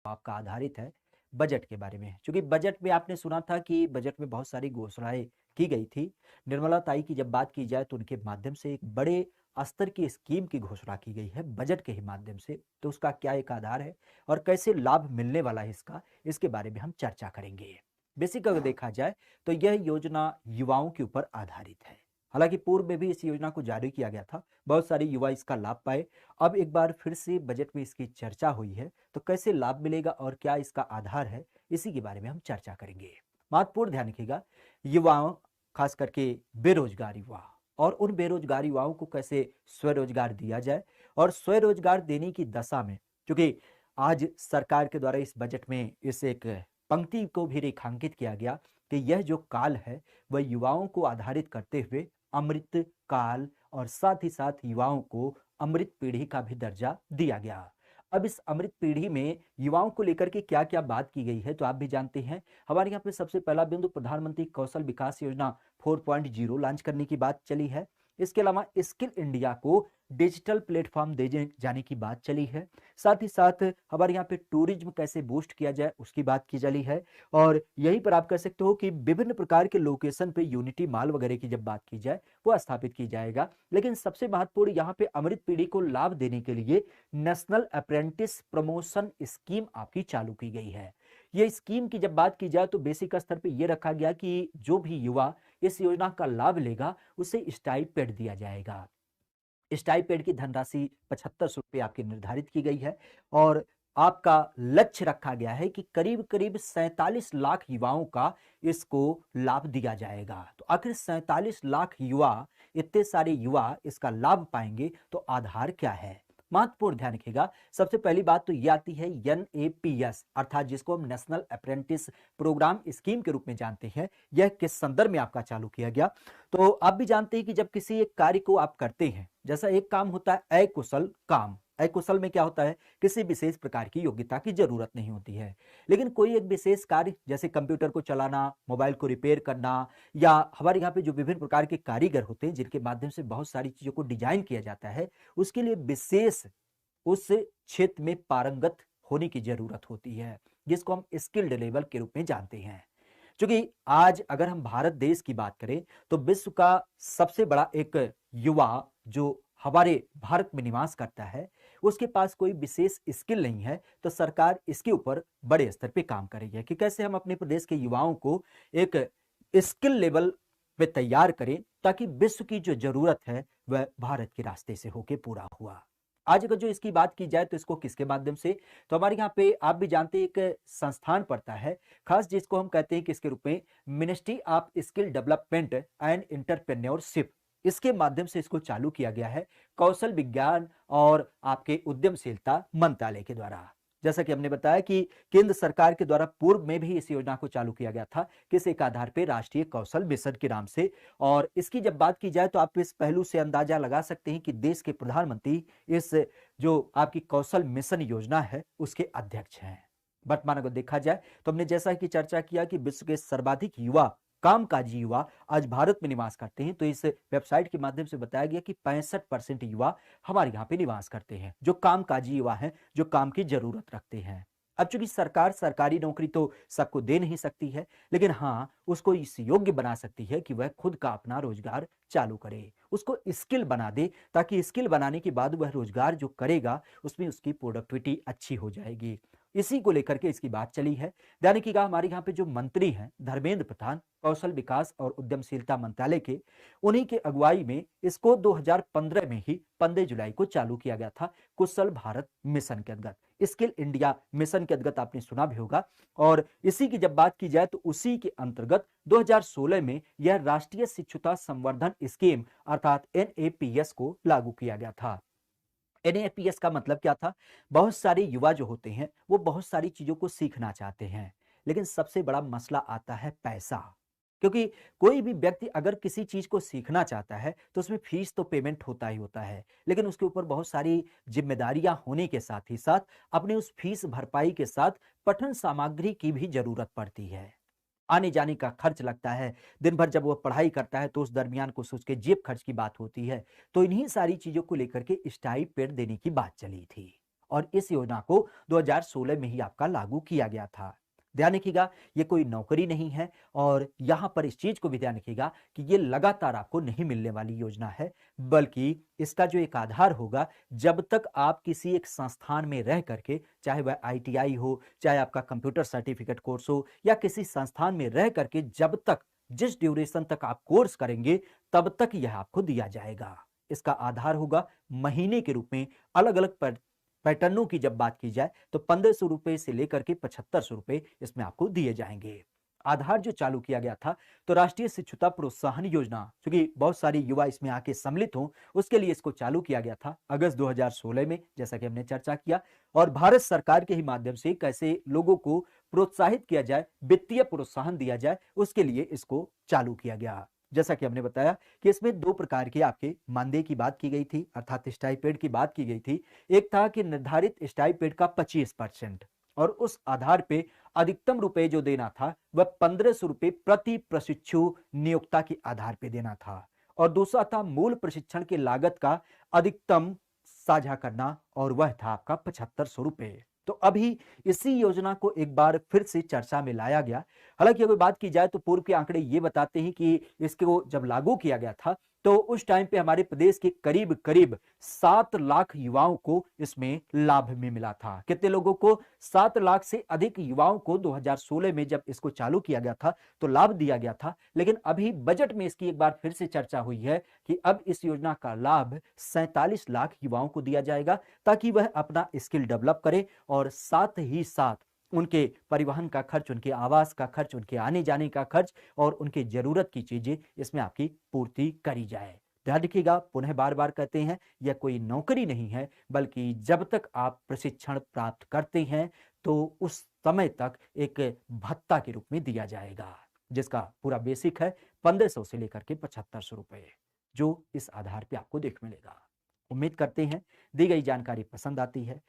आपका आधारित है बजट के बारे में। चूँकि बजट में आपने सुना था कि बजट में बहुत सारी घोषणाएँ की गई थी। निर्मला ताई की जब बात की जाए तो उनके माध्यम से एक बड़े स्तर की स्कीम की घोषणा की गई है बजट के ही माध्यम से। तो उसका क्या एक आधार है और कैसे लाभ मिलने वाला है इसका, इसके बारे में हम चर्चा करेंगे। बेसिक अगर देखा जाए तो यह योजना युवाओं के ऊपर आधारित है। हालाँकि पूर्व में भी इस योजना को जारी किया गया था, बहुत सारे युवा इसका लाभ पाए। अब एक बार फिर से बजट में इसकी चर्चा हुई है, तो कैसे लाभ मिलेगा और क्या इसका आधार है, इसी के बारे में हम चर्चा करेंगे। महत्वपूर्ण ध्यान रखिएगा, युवाओं, खास करके बेरोजगार युवा, और उन बेरोजगार युवाओं को कैसे स्वरोजगार दिया जाए और स्वरोजगार देने की दशा में, क्योंकि आज सरकार के द्वारा इस बजट में इस एक पंक्ति को भी रेखांकित किया गया कि यह जो काल है वह युवाओं को आधारित करते हुए अमृत काल और साथ ही साथ युवाओं को अमृत पीढ़ी का भी दर्जा दिया गया। अब इस अमृत पीढ़ी में युवाओं को लेकर के क्या क्या बात की गई है तो आप भी जानते हैं। हमारे यहाँ पे सबसे पहला बिंदु प्रधानमंत्री कौशल विकास योजना 4.0 लॉन्च करने की बात चली है। इसके अलावा स्किल इंडिया को डिजिटल प्लेटफॉर्म दे जाने की बात चली है। साथ ही साथ हमारे यहाँ पे टूरिज्म कैसे बूस्ट किया जाए उसकी बात की चली है। और यहीं पर आप कह सकते हो कि विभिन्न प्रकार के लोकेशन पे यूनिटी मॉल वगैरह की जब बात की जाए वो स्थापित की जाएगा। लेकिन सबसे महत्वपूर्ण यहाँ पे अमृत पीढ़ी को लाभ देने के लिए नेशनल अप्रेंटिस प्रमोशन स्कीम आपकी चालू की गई है। ये स्कीम की जब बात की जाए तो बेसिक स्तर पे ये रखा गया कि जो भी युवा इस योजना का लाभ लेगा उसे स्टाइपेंड दिया जाएगा। स्टाइपेंड की धनराशि 7500 रुपये आपकी निर्धारित की गई है और आपका लक्ष्य रखा गया है कि करीब करीब 47 लाख युवाओं का इसको लाभ दिया जाएगा। तो आखिर 47 लाख युवा, इतने सारे युवा इसका लाभ पाएंगे तो आधार क्या है? महत्वपूर्ण ध्यान रखिएगा। सबसे पहली बात तो यह आती है एनएपीएस, अर्थात जिसको हम नेशनल अप्रेंटिस प्रोग्राम स्कीम के रूप में जानते हैं। यह किस संदर्भ में आपका चालू किया गया? तो आप भी जानते हैं कि जब किसी एक कार्य को आप करते हैं, जैसा एक काम होता है अकुशल काम, अकुशल में क्या होता है, किसी विशेष प्रकार की योग्यता की जरूरत नहीं होती है। लेकिन कोई एक विशेष कार्य जैसे कंप्यूटर को चलाना, मोबाइल को रिपेयर करना, या हमारे यहाँ पे जो विभिन्न प्रकार के कारीगर होते हैं जिनके माध्यम से बहुत सारी चीजों को डिजाइन किया जाता है, उसके लिए विशेष उस क्षेत्र में पारंगत होने की जरूरत होती है, जिसको हम स्किल्ड लेवल के रूप में जानते हैं। क्योंकि आज अगर हम भारत देश की बात करें तो विश्व का सबसे बड़ा एक युवा जो हमारे भारत में निवास करता है, उसके पास कोई विशेष स्किल नहीं है। तो सरकार इसके ऊपर बड़े स्तर पे काम कर रही है कि कैसे हम अपने प्रदेश के युवाओं को एक स्किल लेवल पे तैयार करें ताकि विश्व की जो जरूरत है वह भारत के रास्ते से होके पूरा हुआ। आज अगर जो इसकी बात की जाए तो इसको किसके माध्यम से, तो हमारे यहाँ पे आप भी जानते हैं एक संस्थान पड़ता है खास, जिसको हम कहते हैं किसके रूप में, ministry of skill development and entrepreneurship. इसके माध्यम से इसको चालू किया गया है कौशल विज्ञान और आपके उद्यमशीलता मंत्रालय के द्वारा। जैसा कि हमने बताया कि केंद्र सरकार के द्वारा पूर्व में भी इस योजना को चालू किया गया था, किस एक आधार पर, राष्ट्रीय कौशल मिशन के नाम से। और इसकी जब बात की जाए तो आप इस पहलू से अंदाजा लगा सकते हैं कि देश के प्रधानमंत्री इस जो आपकी कौशल मिशन योजना है उसके अध्यक्ष हैं। वर्तमान अगर देखा जाए तो हमने जैसा कि चर्चा किया कि विश्व के सर्वाधिक युवा, कामकाजी युवा आज भारत में निवास करते हैं। तो इस वेबसाइट के माध्यम से बताया गया कि 65% युवा हमारे यहाँ पे निवास करते हैं, जो कामकाजी युवा हैं, जो काम की जरूरत रखते हैं। अब चूंकि सरकार सरकारी नौकरी तो सबको दे नहीं सकती है, लेकिन हाँ उसको इस योग्य बना सकती है कि वह खुद का अपना रोजगार चालू करे, उसको स्किल बना दे, ताकि स्किल बनाने के बाद वह रोजगार जो करेगा उसमें उसकी प्रोडक्टिविटी अच्छी हो जाएगी। इसी को लेकर के इसकी बात चली है। ध्यान रखिएगा, हमारे यहाँ पे जो मंत्री हैं धर्मेंद्र प्रधान, कौशल विकास और उद्यमशीलता मंत्रालय के, उन्हीं के अगुवाई में इसको 2015 में ही 15 जुलाई को चालू किया गया था कुशल भारत मिशन के अंतर्गत, स्किल इंडिया मिशन के अंतर्गत, आपने सुना भी होगा। और इसी की जब बात की जाए तो उसी के अंतर्गत 2016 में यह राष्ट्रीय शिक्षुता संवर्धन स्कीम अर्थात एनएपीएस को लागू किया गया था। एनएपीएस का मतलब क्या था? बहुत सारे युवा जो होते हैं वो बहुत सारी चीजों को सीखना चाहते हैं, लेकिन सबसे बड़ा मसला आता है पैसा। क्योंकि कोई भी व्यक्ति अगर किसी चीज को सीखना चाहता है तो उसमें फीस तो पेमेंट होता ही होता है, लेकिन उसके ऊपर बहुत सारी जिम्मेदारियां होने के साथ ही साथ अपने उस फीस भरपाई के साथ पठन सामग्री की भी जरूरत पड़ती है। आने जाने का खर्च लगता है, दिन भर जब वो पढ़ाई करता है तो उस दरमियान कुछ उसके जेब खर्च की बात होती है। तो इन्हीं सारी चीजों को लेकर के स्टाइपेंड देने की बात चली थी। और इस योजना को 2016 में ही आपका लागू किया गया था। ध्यान रखिएगा, ये कोई नौकरी नहीं है और यहां पर इस चीज को भी ध्यान रखिएगा कि ये लगातार आपको नहीं मिलने वाली योजना है, बल्कि इसका जो एक आधार होगा, जब तक आप किसी एक संस्थान में रह करके, चाहे वह आईटीआई हो, चाहे आपका कंप्यूटर सर्टिफिकेट कोर्स हो, या किसी संस्थान में रह करके जब तक, जिस ड्यूरेशन तक आप कोर्स करेंगे, तब तक यह आपको दिया जाएगा। इसका आधार होगा महीने के रूप में। अलग अलग पैटर्नों की जब बात की जाए तो 1500 रुपए से लेकर के 7500 रुपए इसमें आपको दिए जाएंगे। आधार जो चालू किया गया था, तो राष्ट्रीय शिक्षुता प्रोत्साहन योजना, क्योंकि बहुत सारे युवा इसमें आके सम्मिलित हों, उसके लिए इसको चालू किया गया था अगस्त 2016 में, जैसा कि हमने चर्चा किया। और भारत सरकार के ही माध्यम से कैसे लोगों को प्रोत्साहित किया जाए, वित्तीय प्रोत्साहन दिया जाए, उसके लिए इसको चालू किया गया। जैसा कि हमने बताया कि इसमें दो प्रकार के आपके मानदेय की बात की गई थी, अर्थात स्टाइपेंड की बात की गई थी। एक था कि निर्धारित स्टाइपेंड का 25%, और उस आधार पे अधिकतम रुपए जो देना था वह 1500 रुपए प्रति प्रशिक्षु नियोक्ता के आधार पे देना था। और दूसरा था मूल प्रशिक्षण की लागत का अधिकतम साझा करना, और वह था आपका 7500 रुपए। तो अभी इसी योजना को एक बार फिर से चर्चा में लाया गया। हालांकि अगर बात की जाए तो पूर्व के आंकड़े ये बताते हैं कि इसको जब लागू किया गया था तो उस टाइम पे हमारे प्रदेश के करीब करीब 7 लाख युवाओं को इसमें लाभ में मिला था। कितने लोगों को? 7 लाख से अधिक युवाओं को 2016 में जब इसको चालू किया गया था तो लाभ दिया गया था। लेकिन अभी बजट में इसकी एक बार फिर से चर्चा हुई है कि अब इस योजना का लाभ 47 लाख युवाओं को दिया जाएगा, ताकि वह अपना स्किल डेवलप करें और साथ ही साथ उनके परिवहन का खर्च, उनके आवास का खर्च, उनके आने जाने का खर्च और उनकी जरूरत की चीजें इसमें आपकी पूर्ति करी जाए। ध्यान रखिएगा, पुनः बार बार कहते हैं, यह कोई नौकरी नहीं है, बल्कि जब तक आप प्रशिक्षण प्राप्त करते हैं तो उस समय तक एक भत्ता के रूप में दिया जाएगा, जिसका पूरा बेसिक है 1500 से लेकर के 7500 रुपए, जो इस आधार पे आपको देख मिलेगा। उम्मीद करते हैं दी गई जानकारी पसंद आती है।